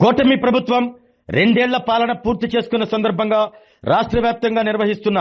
కూటమి ప్రభుత్వం 2 ఏళ్ల పాలన పూర్తి చేసుకున్న సందర్భంగా రాష్ట్ర వ్యాప్తంగా నిర్వహిస్తున్న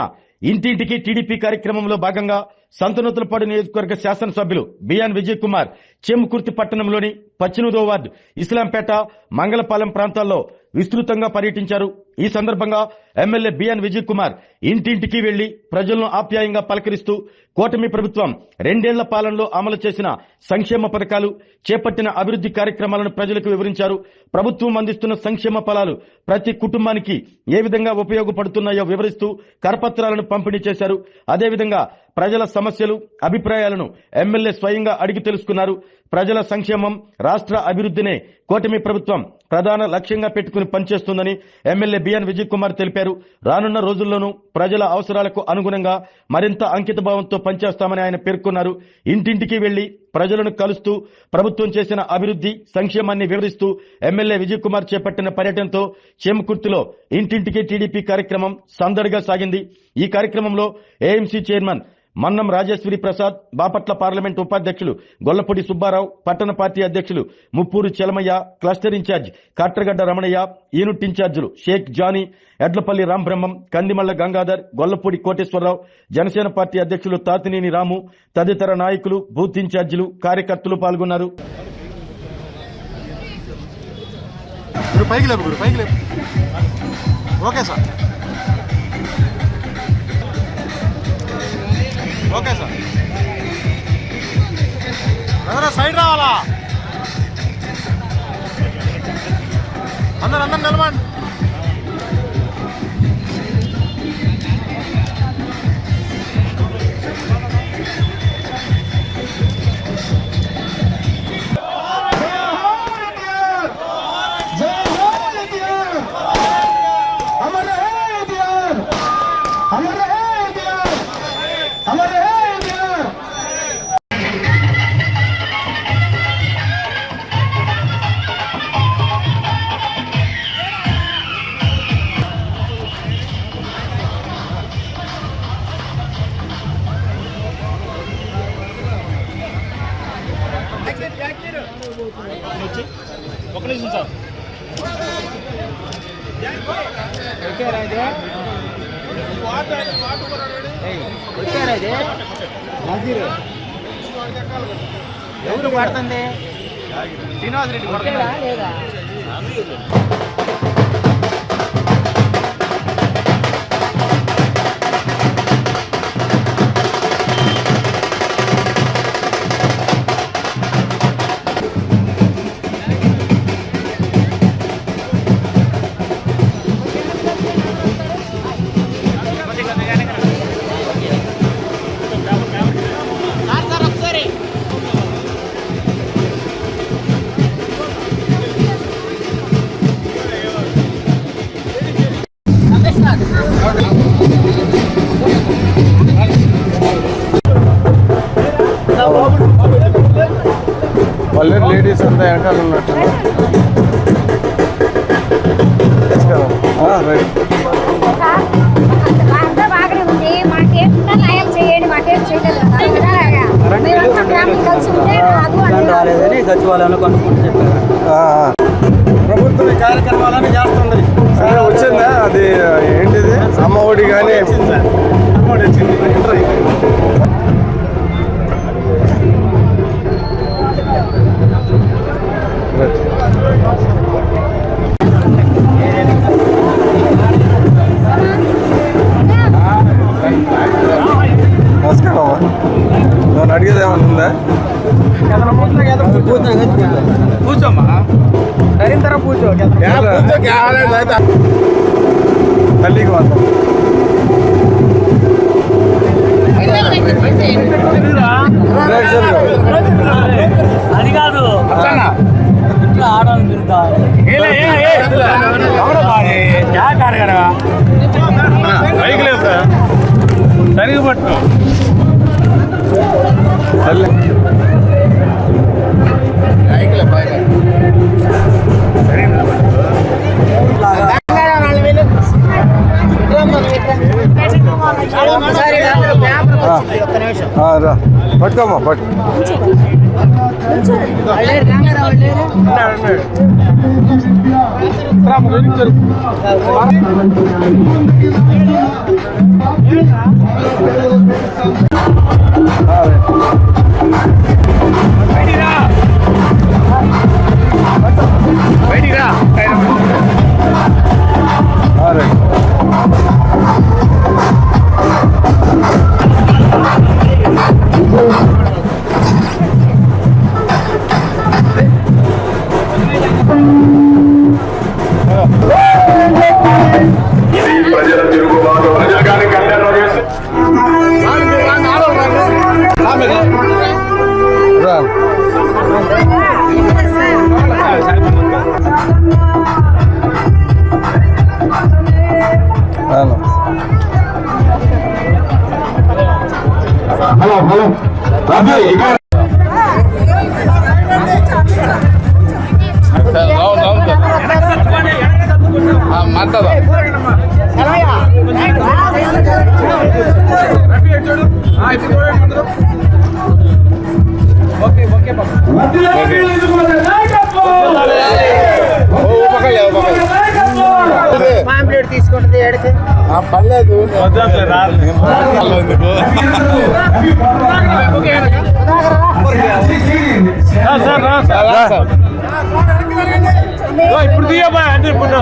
ఇంటింటికి టీడీపీ కార్యక్రమంలో భాగంగా సంతనూతలపాడు నియోజకవర్గ శాసనసభ్యులు బిఎన్ విజయ్ కుమార్ చెంకుర్తి పట్టణంలోని 18వ వార్డు ఇస్లాంపేట మంగళపాలెం ప్రాంతాల్లో విస్తృతంగా పర్యటించారు. ఈ సందర్భంగా ఎమ్మెల్యే బిఎన్ విజయ్ కుమార్ ఇంటింటికి వెళ్లి ప్రజలను ఆప్యాయంగా పలకరిస్తూ కూటమి ప్రభుత్వం 2 ఏళ్ల పాలనలో అమలు చేసిన సంక్షేమ పథకాలు, చేపట్టిన అభివృద్ధి కార్యక్రమాలను ప్రజలకు వివరించారు. ప్రభుత్వం అందిస్తున్న సంక్షేమ ఫలాలు ప్రతి కుటుంబానికి ఏ విధంగా ఉపయోగపడుతున్నాయో వివరిస్తూ కరపత్రాలను పంపిణీ చేశారు. అదేవిధంగా ప్రజల సమస్యలు, అభిప్రాయాలను ఎమ్మెల్యే స్వయంగా అడిగి తెలుసుకున్నారు. ప్రజల సంక్షేమం, రాష్ట్ర అభివృద్ధినే కూటమి ప్రభుత్వం ప్రధాన లక్ష్యంగా పెట్టుకుని పనిచేస్తుందని ఎమ్మెల్యే బిఎన్ విజయ్ కుమార్ తెలిపారు. రానున్న రోజుల్లోనూ ప్రజల అవసరాలకు అనుగుణంగా మరింత అంకితభావంతో పనిచేస్తామని ఆయన పేర్కొన్నారు. ఇంటింటికి వెళ్లి ప్రజలను కలుస్తూ ప్రభుత్వం చేసిన అభివృద్ధి, సంక్షేమాన్ని వివరిస్తూ ఎమ్మెల్యే విజయ్ కుమార్ చేపట్టిన పర్యటనతో చేమకుర్తిలో ఇంటింటికి టీడీపీ కార్యక్రమం సందడిగా సాగింది. ఈ కార్యక్రమంలో AMC chairman Mannam Rajeswari Prasad, Bapatla parliament ఉపాధ్యక్షులు గొల్లపూడి సుబ్బారావు, పట్టణ పార్టీ అధ్యక్షులు Muppuru Chalamaiah, cluster in-charge Katragadda Ramanaiah, unit ఇన్ఛార్జీలు షేక్ జానీ, ఎడ్లపల్లి రాంబ్రహ్మం, కందిమళ్ల గంగాధర్, గొల్లపూడి కోటేశ్వరరావు, జనసేన పార్టీ అధ్యక్షులు తాతినేని రాము తదితర నాయకులు, బూత్ ఇన్ఛార్జీలు, కార్యకర్తలు పాల్గొన్నారు. ఓకే సార్, సైడ్ రావాలా? అందరు నిలబడి. ఒక నిమిషం సార్. ఎవరు పడుతుంది? శ్రీనివాసరెడ్డి లేదా? వాళ్ళే లేడీస్ అంతా వెనకాల ఉన్నట్టు. సచివాలయంలో కనుక్కుంటూ చెప్పారు. ప్రభుత్వం ఈ కార్యక్రమాలను చేస్తుంది. సరే వచ్చిందా? అది ఏంటిది? అమ్మఒడి కానీ అమ్మఒడి వచ్చింది. నమస్కారం. నన్ను అడిగేది ఏమన్నా కూర్చోమ్మా, సరైన తర కూర్చో. తల్లికి మాత్రం అది కాదు, ఆడని తింటా బైక్ లేదు సార్, సరిగ్గా పట్టు. పట్టుకోమ్మా, పట్టు. ప్రజల తిరుగుబాటు ప్రజాగాని కళ్యాణం చేసి హలో హలో మాట్లాడ పాంప్లెట్ తీసుకుంటుంది ఎడితే పర్లేదు ఇప్పుడు తీయబా అంటే ఇప్పుడు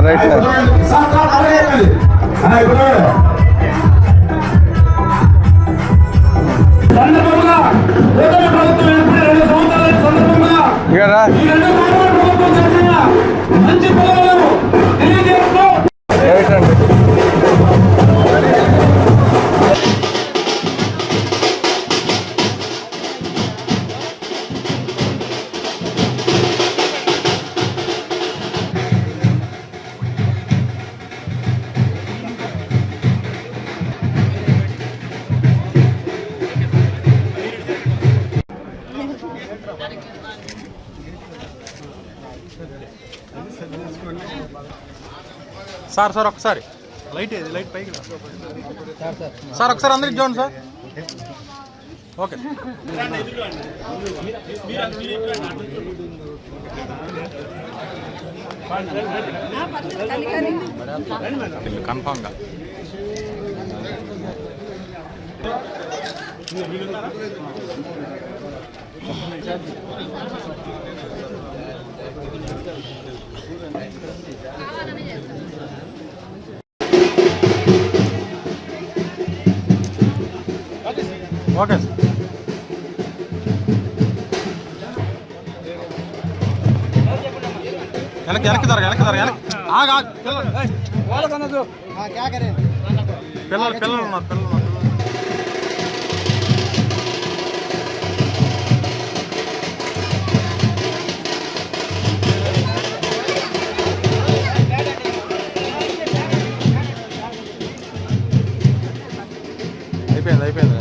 రైట్ సార్ సార్ ఒకసారి లైట్ ఏది లైట్ పైకి సార్ ఒకసారి అందరికి చూడండి సార్ ఓకే కన్ఫామ్గా ఓకే సార్ వెనక్కి జరగ పిల్లలు ఉన్నారు అయిపోయింది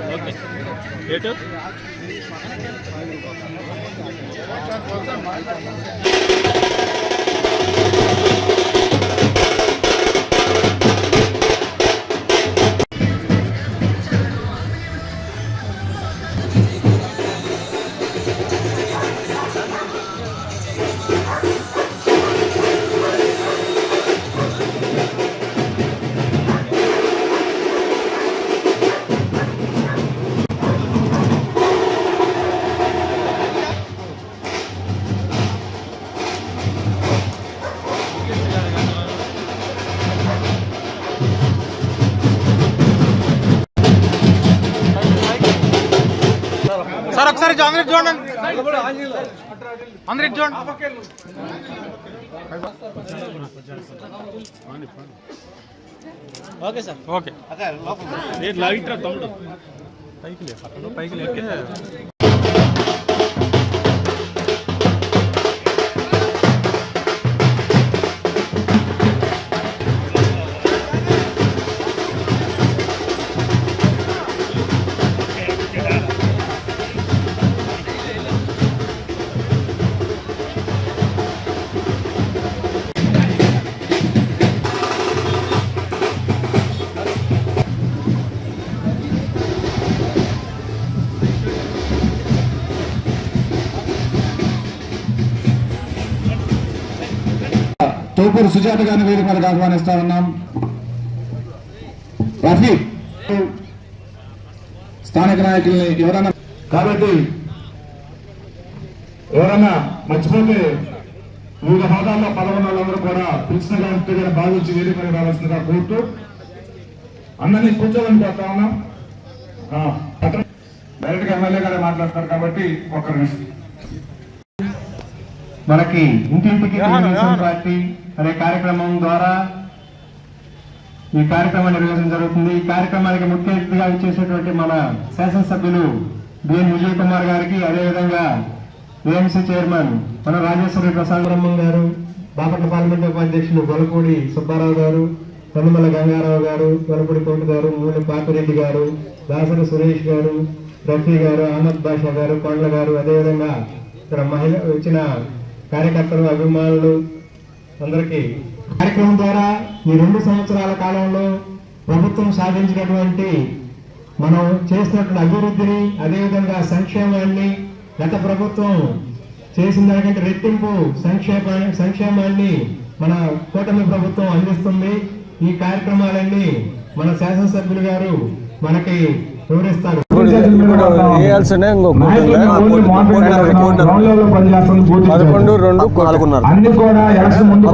ఓకే ఏటో ఒకసారి అందరికి చూడండి, అందరికి చూడండి. Okay sir, okay. పైకి లేదు, పైకి లేకే. తోపూరు సుజాత గారిని వేదిక మీదకి ఆహ్వానిస్తా ఉన్నాం. రఫీ స్థానిక నాయకుల్ని ఎవరన్నా కాబట్టి ఎవరన్నా మర్చిపోతే వివిధ హోదాల్లో పాల్గొన్న వాళ్ళందరూ కూడా పిలిచిన గారిగా భావించి వేదిక మీద రావాల్సిందిగా కోరుతూ అందరినీ కూర్చోవాలని కోరుతా ఉన్నాం. డైరెక్ట్ గా ఎమ్మెల్యే గారే మాట్లాడతారు కాబట్టి ఒక్క నిమిషం. మనకి ఇంటింటికి పార్టీ అనే కార్యక్రమం ద్వారా ఈ కార్యక్రమాన్ని నిర్వహించడం జరుగుతుంది. ఈ కార్యక్రమానికి ముఖ్య అతిథిగా ఇచ్చేసేటువంటి మన శాసనసభ్యులు బిఎన్ విజయ్ కుమార్ గారికి, అదేవిధంగా ఏఎంసీ చైర్మన్ మన రాజేశ్వరి ప్రసాద్ బ్రహ్మం గారు, బాపట్ల పార్లమెంట్ ఉపాధ్యక్షులు గొలపూడి సుబ్బారావు గారు, కనుమల గంగారావు గారు, గొలపూడి కోటి గారు, మూలి పాపిరెడ్డి గారు, దాసరి సురేష్ గారు, రఫీ గారు, అహ్మద్ బాషా గారు, కొండల గారు, అదేవిధంగా ఇక్కడ మహిళ వచ్చిన కార్యకర్తలు, అభిమానులు అందరికీ కార్యక్రమం ద్వారా ఈ 2 సంవత్సరాల కాలంలో ప్రభుత్వం సాధించినటువంటి మనం చేసినటువంటి అభివృద్ధిని, అదేవిధంగా సంక్షేమాన్ని, గత ప్రభుత్వం చేసిన దానికంటే రెట్టింపు సంక్షేమాన్ని మన కూటమి ప్రభుత్వం అందిస్తుంది. ఈ కార్యక్రమాలన్నీ మన శాసనసభ్యులు గారు మనకి వివరిస్తారు. 11-2 అన్ని కూడా ఎలక్షన్ ముందు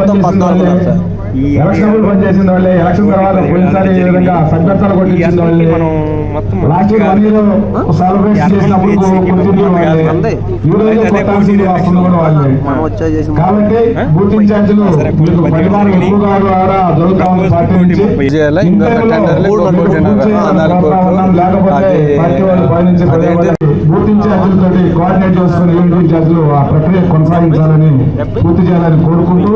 ఎలక్షన్ పనిచేసిన వాళ్ళే, ఎలక్షన్ తర్వాత పోయినసారి ఏ విధంగా సభ్యత్వాలు కొట్టించిన వాళ్ళే, లాస్ట్ సెలబ్రేషన్ చేసినప్పుడు కాబట్టి బూత్ ఇన్ఛార్జీలు పరిమాణం ఎక్కువగా ద్వారా జరుగుతామని పాటించి లేకపోతే పార్టీ వాళ్ళు పాలించే బూత్ ఇన్ఛార్జీలతో కోఆర్డినేట్ చేసుకుని యూనిట్ ఇన్ఛార్జీలు ఆ ప్రక్రియ కొనసాగించాలని, పూర్తి చేయాలని కోరుకుంటూ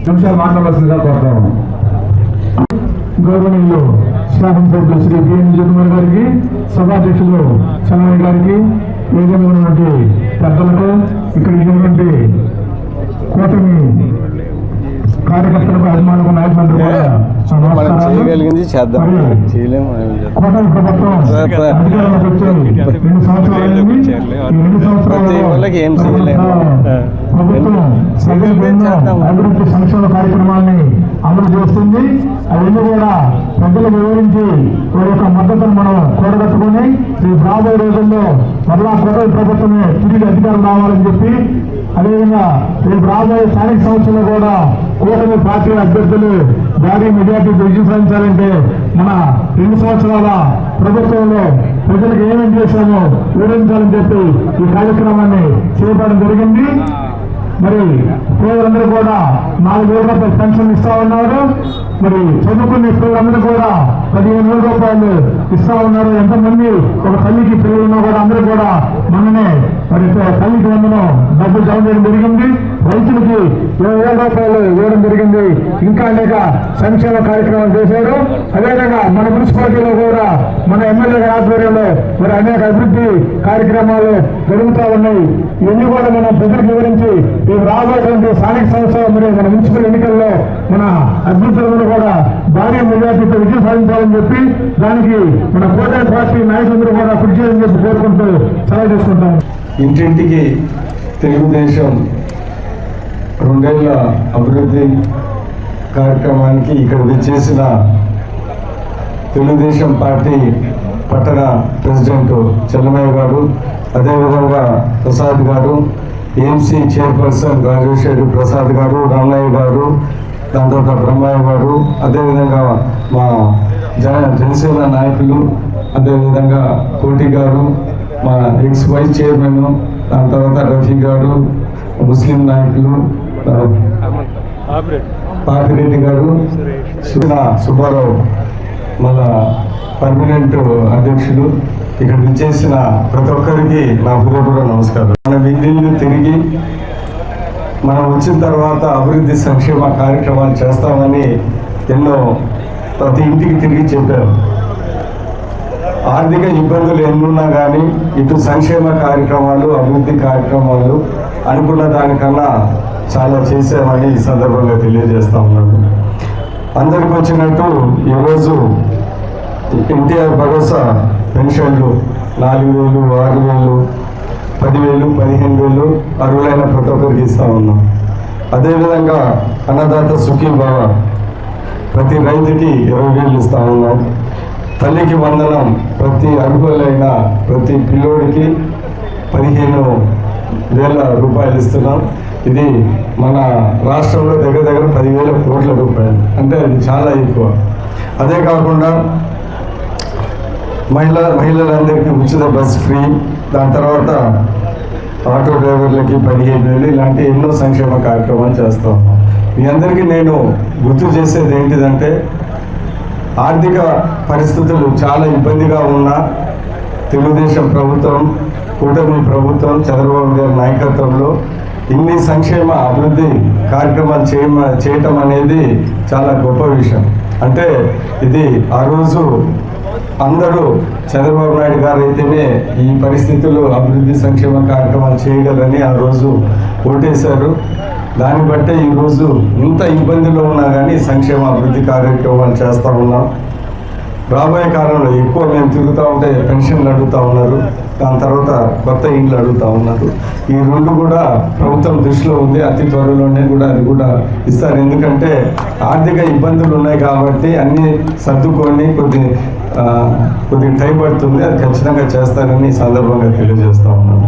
నిమిషాలు మాట్లాడాల్సిందిగా కోరుతాము. గౌరవనీయులు శాసనసభ్యులు శ్రీ బిఎన్ విజయ్ కుమార్ గారికి, సభాధ్యక్షులు చలమయ్య గారికి, వేదికగా ఉన్నటువంటి పెద్దలకు, ఇక్కడ ఉన్నటువంటి కూటమి కార్యకర్తలకు, అభిమానులకు, నాయకులందరూ కూడా చేయగలిగింది చేద్దాం, చేయలేము. కూటమి ప్రభుత్వం అధికారంలోకి వచ్చి 2 సంవత్సరాలు ఏం చేయలేము. ప్రభుత్వం అభివృద్ధి సంక్షేమ కార్యక్రమాన్ని అమలు చేస్తుంది. అవన్నీ కూడా ప్రజలు వివరించి వారి యొక్క మద్దతును మనం కూడగట్టుకుని ఈ రాబోయే రోజుల్లో మరలా కూటమి ప్రభుత్వమే తిరిగి అధికారం రావాలని చెప్పి, అదేవిధంగా రేపు రాబోయే స్థానిక సంస్థల్లో కూడా కూటమి పార్టీ అభ్యర్థులు భారీ మెజార్టీ విజయం సాధించాలంటే మన 2 సంవత్సరాల ప్రభుత్వంలో ప్రజలకు ఏమేమి చేశామో వివరించాలని చెప్పి ఈ కార్యక్రమాన్ని చేపట్టడం జరిగింది. మరి పేదలందరూ కూడా 4,000 రూపాయలు పెన్షన్ ఇస్తా ఉన్నారు. మరి చదువుకునే పిల్లలందరూ కూడా 15,000 రూపాయలు ఇస్తా ఉన్నారు. ఎంతమంది ఒక తల్లికి పిల్లలు ఉన్నా కూడా అందరూ కూడా మొన్ననే మరి తల్లికి వందనం డబ్బులు జమ చేయడం జరిగింది. రైతులకి 20,000 రూపాయలు ఇవ్వడం జరిగింది. ఇంకా అనేక సంక్షేమ కార్యక్రమాలు చేశారు. అదేవిధంగా మన మున్సిపాలిటీలో కూడా మన ఎమ్మెల్యే గారి ఆధ్వర్యంలో మరి అనేక అభివృద్ధి కార్యక్రమాలు జరుగుతూ ఉన్నాయి. ఇవన్నీ కూడా మనం ప్రజలకు వివరించి ఈ రాబోయేటువంటి స్థానిక సంస్థ మరి మన మున్సిపల్ ఎన్నికల్లో మన అభ్యర్థులను కూడా భారీ మెజార్టీతో విజయం సాధించాలని చెప్పి, దానికి మన కూటమి పార్టీ నాయకులందరూ కూడా కృషి చేయాలని చెప్పి కోరుకుంటూ సెలవు తీసుకుంటాం. ఇంటింటికి తెలుగుదేశం 2 ఏళ్ల అభివృద్ధి కార్యక్రమానికి ఇక్కడ విచ్చేసిన తెలుగుదేశం పార్టీ పట్టణ ప్రెసిడెంట్ చలమయ్య గారు, అదేవిధంగా ప్రసాద్ గారు, ఏఎంసీ చైర్పర్సన్ రాజేశ్వరి ప్రసాద్ గారు, రామయ్య గారు, దాని తర్వాత బ్రహ్మయ్య గారు, అదేవిధంగా మా జనసేన నాయకులు, అదేవిధంగా కోటి గారు, మా ఎక్స్ వైస్ చైర్మన్, దాని తర్వాత రఫీ గారు, ముస్లిం నాయకులు పాపిరెడ్డి గారు, సుబ్బారావు మన పర్మనెంట్ అధ్యక్షులు, ఇక్కడ విచ్చేసిన ప్రతి ఒక్కరికి నా హృదయపూర్వక నమస్కారం. మన విధులు తిరిగి మనం వచ్చిన తర్వాత అభివృద్ధి సంక్షేమ కార్యక్రమాలు చేస్తామని ఎన్నో ప్రతి ఇంటికి తిరిగి చెప్పారు. ఆర్థిక ఇబ్బందులు ఎన్నున్నా కానీ ఇటు సంక్షేమ కార్యక్రమాలు, అభివృద్ధి కార్యక్రమాలు అనుకున్న దానికన్నా చాలా చేసామని ఈ సందర్భంగా తెలియజేస్తా ఉన్నాను. అందరికి వచ్చినట్టు ఈరోజు ఎన్టీఆర్ భరోసా పెన్షన్లు 4,000, 6,000, 10,000, 15,000 అర్హులైన ప్రతి ఒక్కరికి ఇస్తా ఉన్నాం. అదేవిధంగా అన్నదాత సుఖీభావ ప్రతి రైతుకి 20,000 ఇస్తా ఉన్నాం. తల్లికి వందనం ప్రతి అర్హులైన ప్రతి పిల్లోడికి 15,000 రూపాయలు ఇస్తున్నాం. ఇది మన రాష్ట్రంలో దగ్గర 10,000 కోట్ల రూపాయలు, అంటే అది చాలా ఎక్కువ. అదే కాకుండా మహిళలందరికీ ఉచిత బస్ ఫ్రీ, దాని తర్వాత ఆటో డ్రైవర్లకి 15,000, ఇలాంటి ఎన్నో సంక్షేమ కార్యక్రమాలు చేస్తూ ఉన్నాం. మీ అందరికీ నేను గుర్తు చేసేది ఏంటిదంటే, ఆర్థిక పరిస్థితులు చాలా ఇబ్బందిగా ఉన్న తెలుగుదేశం ప్రభుత్వం, కూటమి ప్రభుత్వం, చంద్రబాబు గారి నాయకత్వంలో ఇన్ని సంక్షేమ అభివృద్ధి కార్యక్రమాలు చేయటం అనేది చాలా గొప్ప విషయం. అంటే ఇది ఆ రోజు అందరూ చంద్రబాబు నాయుడు గారు అయితేనే ఈ పరిస్థితుల్లో అభివృద్ధి సంక్షేమ కార్యక్రమాలు చేయగలరని ఆ రోజు ఓటేశారు. దాన్ని బట్టే ఈరోజు ఇంత ఇబ్బందిలో ఉన్నా కానీ సంక్షేమ అభివృద్ధి కార్యక్రమాలు చేస్తూ ఉన్నాం. రాబోయే కాలంలో ఎక్కువ మేము తిరుగుతూ ఉంటే పెన్షన్లు అడుగుతూ ఉన్నారు, దాని తర్వాత కొత్త ఇండ్లు అడుగుతూ ఉన్నారు. ఈ రెండు కూడా ప్రభుత్వం దృష్టిలో ఉంది. అతి త్వరలోనే కూడా అది కూడా ఇస్తారు. ఎందుకంటే ఆర్థిక ఇబ్బందులు ఉన్నాయి కాబట్టి అన్నీ సర్దుకొని కొద్ది టైం పడుతుంది. అది ఖచ్చితంగా చేస్తారని ఈ సందర్భంగా తెలియజేస్తూ ఉన్నాను.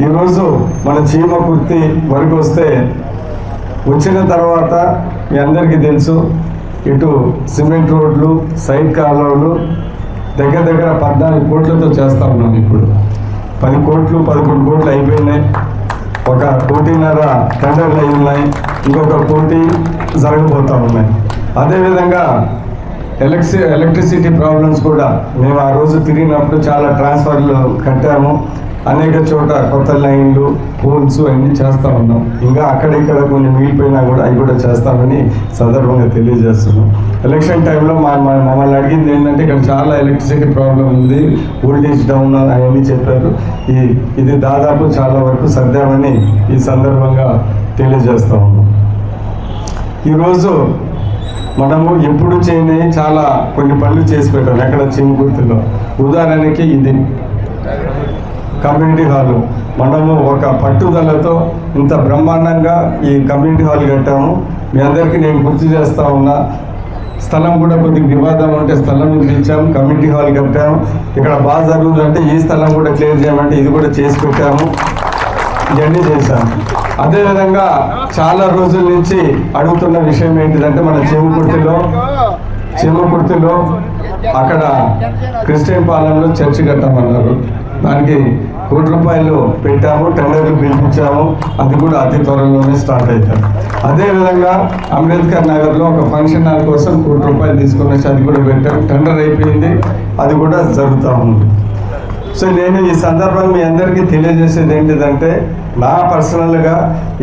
ఈరోజు మన చీమకుర్తి వరకు వస్తే, వచ్చిన తర్వాత మీ అందరికీ తెలుసు, ఇటు సిమెంట్ రోడ్లు, సైడ్ కాలువలు దగ్గర 14 కోట్లతో చేస్తూ ఉన్నాం. ఇప్పుడు 10 కోట్లు 11 కోట్లు అయిపోయినాయి. 1.5 కోట్ల టెండర్లు అయి ఉన్నాయి, ఇంకొక 1 కోటి జరగబోతూ ఉన్నాయి. అదేవిధంగా ఎలక్ట్రిసిటీ ప్రాబ్లమ్స్ కూడా మేము ఆ రోజు తిరిగినప్పుడు చాలా ట్రాన్స్ఫర్లు కట్టాము. అనేక చోట కొత్త లైన్లు, పోల్స్ అన్నీ చేస్తూ ఉన్నాం. ఇంకా అక్కడిక్కడ కొన్ని మిగిలిపోయినా కూడా అవి కూడా చేస్తామని సందర్భంగా తెలియజేస్తున్నాం. ఎలక్షన్ టైంలో మమ్మల్ని అడిగింది ఏంటంటే, ఇక్కడ చాలా ఎలక్ట్రిసిటీ ప్రాబ్లం ఉంది, వోల్టేజ్ డౌన్ అవన్నీ చెప్పారు. ఇది దాదాపు చాలా వరకు సర్దామని ఈ సందర్భంగా తెలియజేస్తూ ఉన్నాం. ఈరోజు మనము ఎప్పుడు చేయని చాలా కొన్ని పనులు చేసి పెట్టాం ఎక్కడ చీమకుర్తిలో. ఉదాహరణకి ఇది కమ్యూనిటీ హాల్. మనము ఒక పట్టుదలతో ఇంత బ్రహ్మాండంగా ఈ కమ్యూనిటీ హాల్ కట్టాము. మీ అందరికీ నేను గుర్తు చేస్తూ ఉన్నా. స్థలం కూడా కొద్దిగా వివాదం ఉంటే స్థలం ఇచ్చాము, కమ్యూనిటీ హాల్ కట్టాము. ఇక్కడ బాగా జరుగుతుందంటే ఈ స్థలం కూడా క్లియర్ చేయమంటే ఇది కూడా చేసి పెట్టాము. ఇవన్నీ చేశాము. అదేవిధంగా చాలా రోజుల నుంచి అడుగుతున్న విషయం ఏంటిదంటే, మన చీమకుర్తిలో అక్కడ క్రిస్టియన్ పాలెంలో చర్చి కట్టామన్నారు. దానికి 1 కోటి రూపాయలు పెట్టాము, టెండర్లు పిలిపించాము. అది కూడా అతి త్వరలోనే స్టార్ట్ అవుతాం. అదేవిధంగా అంబేద్కర్ నగర్లో ఒక ఫంక్షన్ హాల్ కోసం 1 కోటి రూపాయలు తీసుకుని వచ్చి అది కూడా పెట్టాము. టెండర్ అయిపోయింది, అది కూడా జరుగుతూ ఉంది. సో నేను ఈ సందర్భంగా మీ అందరికీ తెలియజేసేది ఏంటిదంటే, నా పర్సనల్గా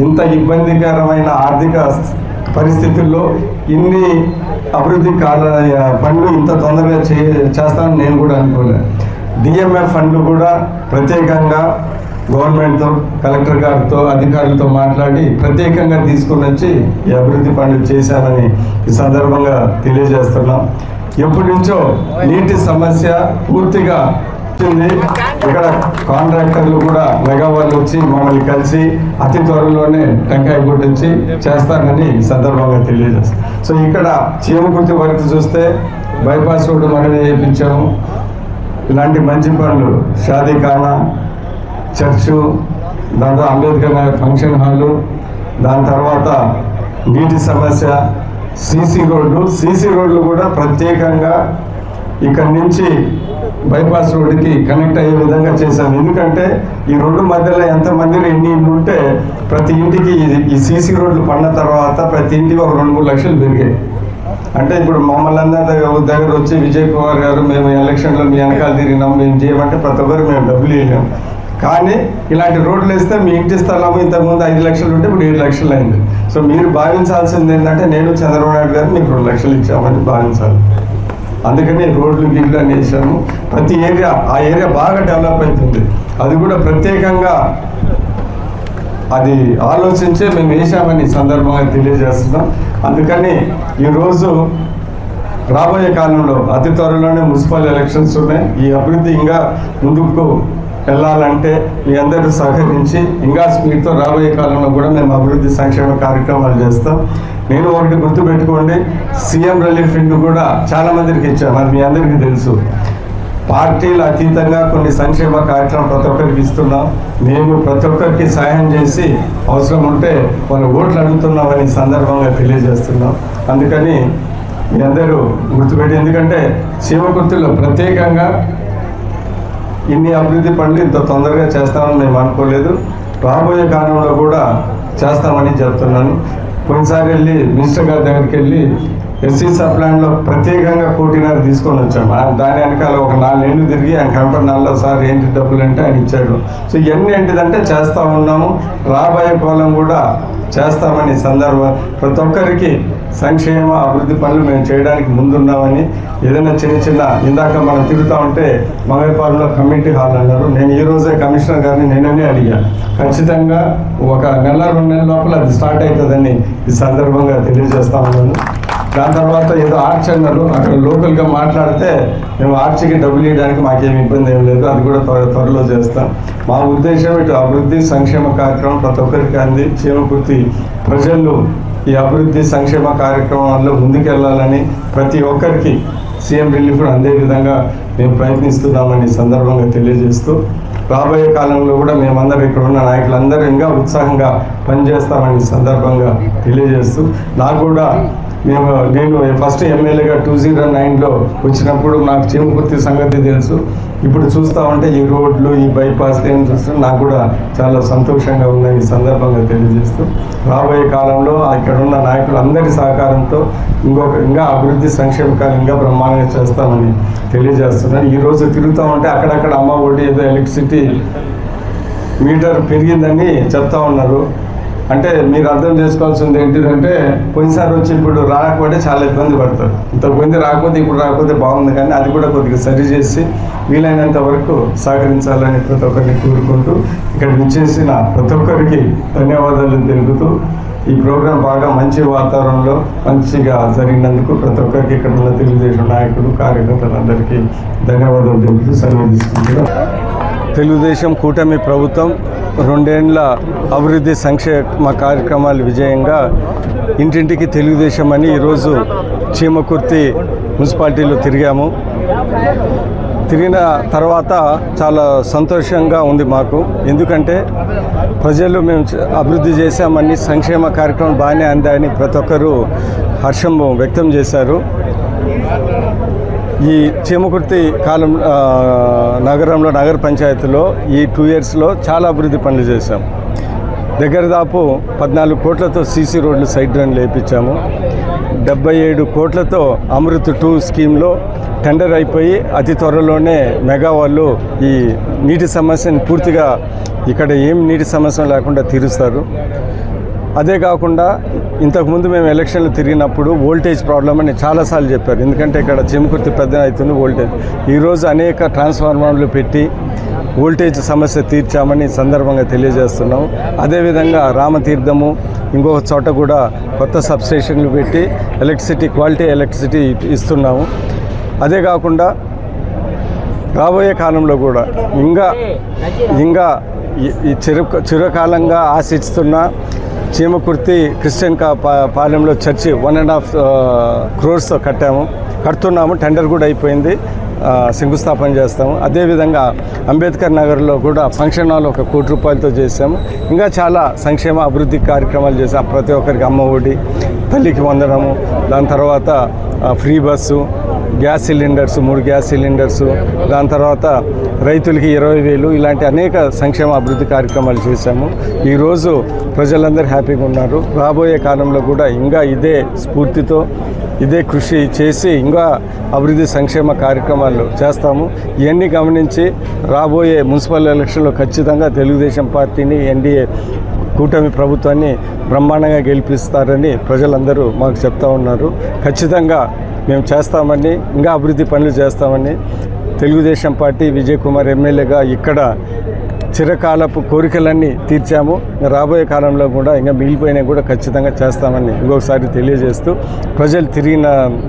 ఇంత ఇబ్బందికరమైన ఆర్థిక పరిస్థితుల్లో ఇన్ని అభివృద్ధి పనులు ఇంత తొందరగా చేస్తానని నేను కూడా అనుకోలేదు. డిఎంఎఫ్ ఫండ్లు కూడా ప్రత్యేకంగా గవర్నమెంట్తో, కలెక్టర్ గారితో, అధికారులతో మాట్లాడి ప్రత్యేకంగా తీసుకుని వచ్చి ఈ అభివృద్ధి పనులు చేశానని ఈ సందర్భంగా తెలియజేస్తున్నాం. ఎప్పటి నుంచో నీటి సమస్య పూర్తిగా వచ్చింది. ఇక్కడ కాంట్రాక్టర్లు కూడా మెగా వాళ్ళు వచ్చి మమ్మల్ని కలిసి అతి త్వరలోనే టెంకాయ కొట్టించి చేస్తానని ఈ సందర్భంగా తెలియజేస్తాం. సో ఇక్కడ చీమకుర్తి వరకు చూస్తే బైపాస్ రోడ్డు మనమే చేయించాము. ఇలాంటి మంచి పనులు, షాదీఖానా, చర్చు, దాంతో అంబేద్కర్ నగర్ ఫంక్షన్ హాలు, దాని తర్వాత నీటి సమస్య, సీసీ రోడ్లు కూడా ప్రత్యేకంగా ఇక్కడి నుంచి బైపాస్ రోడ్డుకి కనెక్ట్ అయ్యే విధంగా చేశాను. ఎందుకంటే ఈ రోడ్డు మధ్యలో ఎంతమంది ఎన్ని ఇళ్ళు ఉంటే ప్రతి ఇంటికి ఈ సీసీ రోడ్లు పడిన తర్వాత ప్రతి ఇంటికి ఒక 2-3 లక్షలు పెరిగాయి. అంటే ఇప్పుడు మమ్మల్ని అందరి దగ్గర వచ్చి విజయ్ కుమార్ గారు మేము ఎలక్షన్లో మీ వెనకాల తిరిగినాం, మేము చేయమంటే ప్రతి ఒక్కరు మేము డబ్బులు ఇవ్వలేము. కానీ ఇలాంటి రోడ్లు వేస్తే మీ ఇంటి స్థలము ఇంతకుముందు 5 లక్షలు ఉంటే ఇప్పుడు 7 లక్షలు అయింది. సో మీరు భావించాల్సింది ఏంటంటే నేను చంద్రబాబు నాయుడు గారు మీకు 2 లక్షలు ఇచ్చామని భావించాలి. అందుకని రోడ్లు గిడ్లు అని వేసాము. ప్రతి ఆ ఏరియా బాగా డెవలప్ అవుతుంది. అది కూడా ప్రత్యేకంగా అది ఆలోచించే మేము వేసామని సందర్భంగా తెలియజేస్తున్నాం. అందుకని ఈరోజు రాబోయే కాలంలో అతి త్వరలోనే మున్సిపల్ ఎలక్షన్స్ ఉన్నాయి. ఈ అభివృద్ధి ఇంకా ముందుకు వెళ్ళాలంటే మీ అందరూ సహకరించి ఇంకా స్పీడ్తో రాబోయే కాలంలో కూడా మేము అభివృద్ధి సంక్షేమ కార్యక్రమాలు చేస్తాం. నేను ఒకటి గుర్తుపెట్టుకోండి, సీఎం రిలీఫ్ ఫండ్ కూడా చాలా మందికి ఇచ్చాం, అది మీ అందరికీ తెలుసు. పార్టీలు అతీతంగా కొన్ని సంక్షేమ కార్యక్రమం ప్రతి ఒక్కరికి ఇస్తున్నాం. మేము ప్రతి ఒక్కరికి సహాయం చేసి అవసరం ఉంటే వాళ్ళు ఓట్లు అడుగుతున్నామని సందర్భంగా తెలియజేస్తున్నాం. అందుకని మీ అందరూ గుర్తుపెట్టి, ఎందుకంటే శివకుర్తిలో ప్రత్యేకంగా ఇన్ని అభివృద్ధి పనులు ఇంత తొందరగా చేస్తామని మేము అనుకోలేదు. రాబోయే కాలంలో కూడా చేస్తామని చెప్తున్నాను. కొన్నిసారి వెళ్ళి మినిస్టర్ గారి దగ్గరికి వెళ్ళి ఎస్సీ సబ్ ప్లాన్లో ప్రత్యేకంగా 1.5 కోటి తీసుకొని వచ్చాము. దాని వెనకాల ఒక 4 ఏళ్ళు తిరిగి ఆయన కనపడినాల్లో సార్ ఏంటి డబ్బులు అంటే ఆయన ఇచ్చాడు. సో ఇవన్నీ ఏంటిదంటే చేస్తూ ఉన్నాము. రాబోయే కాలం కూడా చేస్తామని సందర్భం ప్రతి ఒక్కరికి సంక్షేమ అభివృద్ధి పనులు మేము చేయడానికి ముందున్నామని. ఏదైనా చిన్న ఇందాక మనం తిరుగుతూ ఉంటే మంగళపాలెంలో కమ్యూనిటీ హాల్ అన్నారు. నేను ఈ రోజే కమిషనర్ గారిని నేననే అడిగాను, ఖచ్చితంగా ఒక 1-2 నెలల లోపల అది స్టార్ట్ అవుతుందని ఈ సందర్భంగా తెలియజేస్తా ఉన్నాను. దాని తర్వాత ఏదో ఆర్చ్ అన్నారు, అక్కడ లోకల్గా మాట్లాడితే మేము ఆర్చ్కి డబ్బులు ఇవ్వడానికి మాకేమి ఇబ్బంది ఏం లేదు, అది కూడా త్వరలో చేస్తాం. మా ఉద్దేశం ఇటు అభివృద్ధి సంక్షేమ కార్యక్రమం ప్రతి ఒక్కరికి అంది చీమకుర్తి ప్రజలు ఈ అభివృద్ధి సంక్షేమ కార్యక్రమాల్లో ముందుకెళ్లాలని ప్రతి ఒక్కరికి సీఎం రిలీఫ్ అందే విధంగా మేము ప్రయత్నిస్తున్నామని సందర్భంగా తెలియజేస్తూ, రాబోయే కాలంలో కూడా మేమందరం ఇక్కడ ఉన్న నాయకులందరూ ఇంకా ఉత్సాహంగా పనిచేస్తామని సందర్భంగా తెలియజేస్తూ, నాకు కూడా నేను ఫస్ట్ ఎమ్మెల్యేగా 2009లో వచ్చినప్పుడు నాకు చీమకుర్తి సంగతి తెలుసు. ఇప్పుడు చూస్తూ ఉంటే ఈ రోడ్లు ఈ బైపాస్ ఏం చూస్తే నాకు కూడా చాలా సంతోషంగా ఉందని ఈ సందర్భంగా తెలియజేస్తూ, రాబోయే కాలంలో ఇక్కడ ఉన్న నాయకులందరి సహకారంతో ఇంకా అభివృద్ధి సంక్షేమకాలు ఇంకా బ్రహ్మాండంగా చేస్తామని తెలియజేస్తున్నాను. ఈరోజు తిరుగుతూ ఉంటే అక్కడక్కడ అమ్మ ఒడి ఏదో ఎలక్ట్రిసిటీ మీటర్ పెరిగిందని చెప్తా ఉన్నారు. అంటే మీరు అర్థం చేసుకోవాల్సింది ఏంటిదంటే పోయినసారి వచ్చి ఇప్పుడు రాకపోతే చాలా ఇబ్బంది పడతారు. ఇంతకుముందు రాకపోతే ఇప్పుడు రాకపోతే బాగుంది, కానీ అది కూడా కొద్దిగా సరి చేసి వీలైనంత వరకు సహకరించాలని ప్రతి ఒక్కరిని కోరుకుంటూ ఇక్కడ విచ్చేసిన ప్రతి ఒక్కరికి ధన్యవాదాలు తెలుపుతూ, ఈ ప్రోగ్రాం బాగా మంచి వాతావరణంలో మంచిగా జరిగినందుకు ప్రతి ఒక్కరికి ఇక్కడ ఉన్న తెలుగుదేశం నాయకులు కార్యకర్తలందరికీ ధన్యవాదాలు తెలుపుతూ సెలవు తీసుకుంటున్నాం. తెలుగుదేశం కూటమి ప్రభుత్వం 2 ఏళ్ల అభివృద్ధి సంక్షేమ కార్యక్రమాలు విజయంగా ఇంటింటికి తెలుగుదేశం అని ఈరోజు చీమకుర్తి మున్సిపాలిటీలో తిరిగాము. తిరిగిన తర్వాత చాలా సంతోషంగా ఉంది మాకు. ఎందుకంటే ప్రజలు మేము అభివృద్ధి చేశామని, సంక్షేమ కార్యక్రమం బాగానే అందాయని ప్రతి ఒక్కరూ హర్షం వ్యక్తం చేశారు. ఈ చీమకుర్తి నగరంలో నగర పంచాయతీలో ఈ 2 ఇయర్స్లో చాలా అభివృద్ధి పనులు చేశాం. దగ్గర దాపు 14 కోట్లతో సీసీ రోడ్లు సైడ్ రన్ లేపించాము. 77 కోట్లతో అమృత్ 2 స్కీమ్లో టెండర్ అయిపోయి అతి త్వరలోనే మెగా వాళ్ళు ఈ నీటి సమస్యను పూర్తిగా ఇక్కడ ఏం నీటి సమస్య లేకుండా తీరుస్తారు. అదే కాకుండా ఇంతకుముందు మేము ఎలక్షన్లు తిరిగినప్పుడు వోల్టేజ్ ప్రాబ్లం అని చాలాసార్లు చెప్పారు. ఎందుకంటే ఇక్కడ చీమకుర్తి పెద్ద అవుతుంది వోల్టేజ్. ఈరోజు అనేక ట్రాన్స్ఫార్మర్లు పెట్టి వోల్టేజ్ సమస్య తీర్చామని సందర్భంగా తెలియజేస్తున్నాం. అదేవిధంగా రామతీర్థము ఇంకొక చోట కూడా కొత్త సబ్స్టేషన్లు పెట్టి క్వాలిటీ ఎలక్ట్రిసిటీ ఇస్తున్నాము. అదే కాకుండా రాబోయే కాలంలో కూడా ఇంకా ఈ చిరకాలంగా ఆశిస్తున్న చీమకుర్తి క్రిస్టియన్ పాలెంలో చర్చి 1.5 crores కడుతున్నాము. టెండర్ కూడా అయిపోయింది. శంకుస్థాపన చేస్తాము. అదేవిధంగా అంబేద్కర్ నగర్లో కూడా ఫంక్షన్ హాల్ 1 కోటి రూపాయలతో చేసాము. ఇంకా చాలా సంక్షేమ అభివృద్ధి కార్యక్రమాలు చేసాము. ప్రతి ఒక్కరికి అమ్మ ఒడి, తల్లికి వందనము, దాని తర్వాత free bus, gas cylinders 3 gas cylinders, దాని తర్వాత రైతులకి 20,000 ఇలాంటి అనేక సంక్షేమ అభివృద్ధి కార్యక్రమాలు చేశాము. ఈరోజు ప్రజలందరూ హ్యాపీగా ఉన్నారు. రాబోయే కాలంలో కూడా ఇంకా ఇదే స్ఫూర్తితో ఇదే కృషి చేసి ఇంకా అభివృద్ధి సంక్షేమ కార్యక్రమాలు చేస్తాము. ఇవన్నీ గమనించి రాబోయే మున్సిపల్ ఎలక్షన్లో ఖచ్చితంగా తెలుగుదేశం పార్టీని, ఎన్డీఏ కూటమి ప్రభుత్వాన్ని బ్రహ్మాండంగా గెలిపిస్తారని ప్రజలందరూ మాకు చెప్తా ఉన్నారు. ఖచ్చితంగా మేము చేస్తామని, ఇంకా అభివృద్ధి పనులు చేస్తామని తెలుగుదేశం పార్టీ విజయ్ కుమార్ ఎమ్మెల్యేగా ఇక్కడ చిరకాలపు కోరికలన్నీ తీర్చాము. రాబోయే కాలంలో కూడా ఇంకా మిగిలిపోయినా కూడా ఖచ్చితంగా చేస్తామని ఇంకొకసారి తెలియజేస్తూ ప్రజలు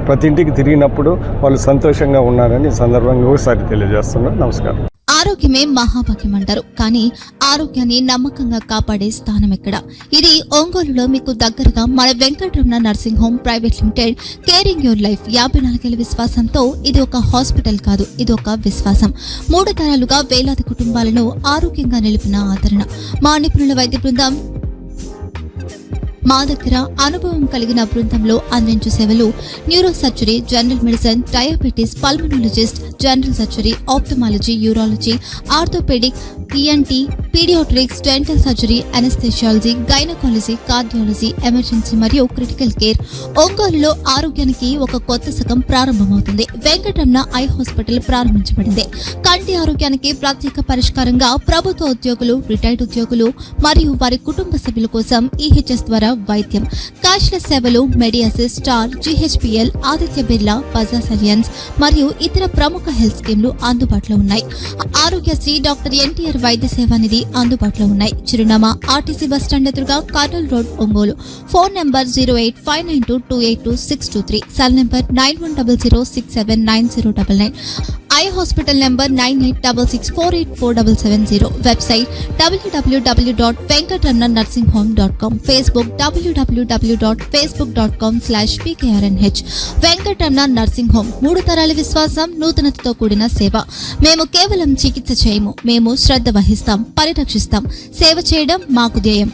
ప్రతి ఇంటికి తిరిగినప్పుడు వాళ్ళు సంతోషంగా ఉన్నారని సందర్భంగా ఇంకొకసారి తెలియజేస్తున్నాను. నమస్కారం. ఆరోగ్యమే మహాభాగ్యం అంటారు, కానీ ఆరోగ్యాన్ని నమ్మకంగా కాపాడే స్థానం ఎక్కడ? ఇది ఒంగోలులో మీకు దగ్గరగా మన Venkataramana nursing home private limited. Caring your life 54 ఏళ్ల విశ్వాసంతో ఇది ఒక హాస్పిటల్ కాదు, ఇది ఒక విశ్వాసం. 3 తరాలుగా వేలాది కుటుంబాలను ఆరోగ్యంగా నిలిపిన ఆదరణ. మా నిపుణుల వైద్య బృందం మా దగ్గర అనుభవం కలిగిన బృందంలో అందించే సేవలు neuro surgery, general medicine, diabetes, pulmonologist, general surgery, ophthalmology, urology, orthopedic, ENT, pediatrics, dental surgery, anesthesiology, gynaecology, cardiology, emergency మరియు క్రిటికల్ కేర్. ఒంగోలులో ఆరోగ్యానికి ఒక కొత్త శకం ప్రారంభమవుతుంది. వెంకటరమణ ఐ హాస్పిటల్ ప్రారంభించబడింది. కంటి ఆరోగ్యానికి ప్రత్యేక పరిష్కారంగా ప్రభుత్వ ఉద్యోగులు, రిటైర్డ్ ఉద్యోగులు మరియు వారి కుటుంబ సభ్యుల కోసం ఈహెచ్ఎస్ ద్వారా వైద్యం, క్యాష్లెస్ సేవలు, Mediassist, Star, GHPL, Aditya Birla, Bajaj Allianz మరియు ఇతర ప్రముఖ హెల్త్ స్కీమ్లు అందుబాటులో ఉన్నాయి. ఆరోగ్యశ్రీ, డాక్టర్ ఎన్టీఆర్ వైద్య సేవా నిధి అందుబాటులో ఉన్నాయి. చిరునామా ఆర్టీసీ బస్ స్టాండ్ ఎదురుగా, Kurnool road, Ongole. Phone number 08592282623, cell number 9100679099. Eye hospital number 9866484770. Website www.venkatramananursinghome.com. Facebook www.facebook.com/pkrnh. Venkataramana nursing home 3 తరాల విశ్వాసం, నూతనతతో కూడిన సేవ. మేము కేవలం చికిత్స చేయము, మేము శ్రద్ధ వహిస్తాం, పరిరక్షిస్తాం. సేవ చేయడం మాకు ధ్యేయం.